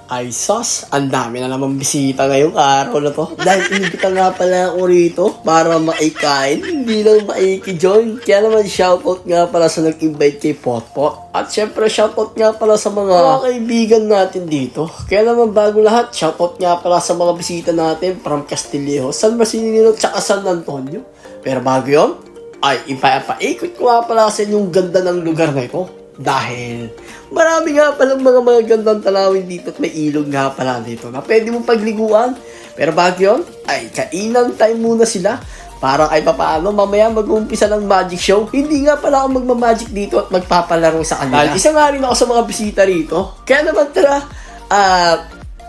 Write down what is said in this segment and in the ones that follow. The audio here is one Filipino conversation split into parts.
Ay sus, ang dami na naman bisita ngayong araw na to. Dahil inibita nga pala ako rito para maikain, hindi lang maiki-join. Kaya naman shoutout nga pala sa nag-invite kay Potpot. At syempre shoutout nga pala sa mga kaibigan natin dito. Kaya naman bago lahat, shoutout nga pala sa mga bisita natin from Castillejo, San Marcelino, tsaka San Antonio. Pero bago yun, ay ipaikot ko nga pala sa inyong ganda ng lugar na ito. Dahil marami nga palang mga gandang tanawin dito at may ilog nga pala dito na pwede mong pagliguan. Pero bago yun, ay kainan time muna sila. Parang ay papaano, mamaya mag-uumpisa ng magic show. Hindi nga pala ako magmamagic dito at magpapalaro sa kanila. Dahil isa nga rin ako sa mga bisita rito. Kaya naman tara,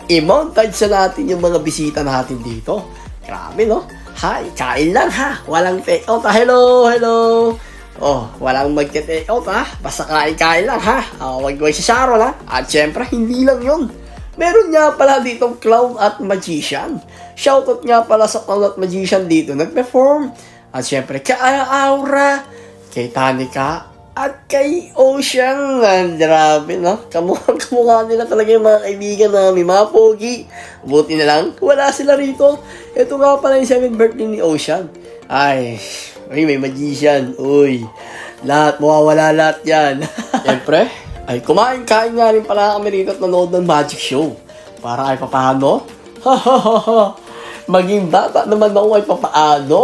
i-montage sa natin yung mga bisita natin dito. Grabe no? Hi, kain lang ha. Walang take out. Hello, hello. Oh, walang mag-take out ha. Basta kain-kain lang ha. Wag si Sharon ha. At syempre, hindi lang yun. Meron nga pala ditong clown at magician. Shoutout nga pala sa clown at magician dito nag-perform. At syempre, kay Aura, kay Tanika, at kay Ocean. Grabe no. Kamukha nila talaga yung mga kaibigan namin, mga pogi. Buti na lang, wala sila rito. Ito nga pala yung 7th birthday ni Ocean. Ay, may magician. Uy, mawawala lahat yan. Siyempre, ay kumain-kain nga rin pala kami rito at nanood ng magic show. Para ay papaano? Maging bata naman ako ay papaano.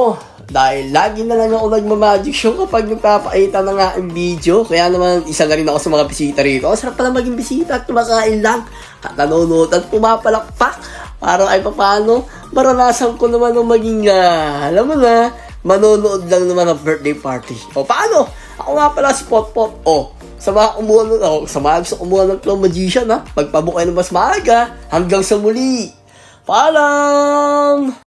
Dahil lagi na lang ako nagmamagic show kapag nagpapakita ng aking video. Kaya naman, isa na rin ako sa mga bisita rito. Sarap pala maging bisita at kumakain lang. At nanonood at pumapalakpak. Para ay papaano, maranasan ko naman ng maging, alam mo na, manonood lang naman ng birthday party. O paano? Ako nga pala si Potpot. O, sa mga gusto kumuha ng clown magician ha. Magpabukay ng mas maaga. Hanggang sa muli. Paalam!